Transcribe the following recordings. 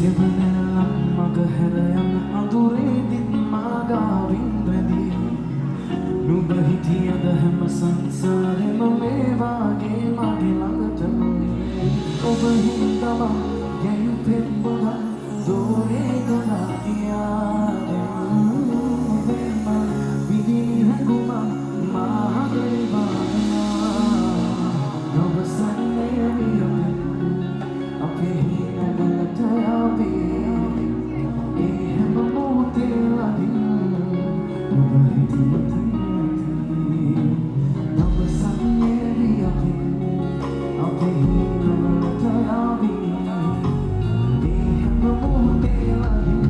සෙවණැල්ලක් මගහැර යන අඳුරේදිත් මා ගාවින් රැඳී නුඹ හිටියද හැම සංසාරෙම මේ වාගේ මගේ ළඟටම ඔබ හින්දා මං ගැයූ පෙම්බුලා දෝරේ ගලා ගියා විදිහේ හැඟුමක් මා හදේ වාදනා ඔබ සන්නේ වියපේ අපේ හිනවලට ආවේ ඒ හැම මොහොතේ ළඟින් ඔබ හිටියේ ඔබ සන්නේ වියපේ අපේ හිනවලට ආවේ ඒ හැම මොහොතේ ළඟින්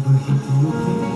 Nobody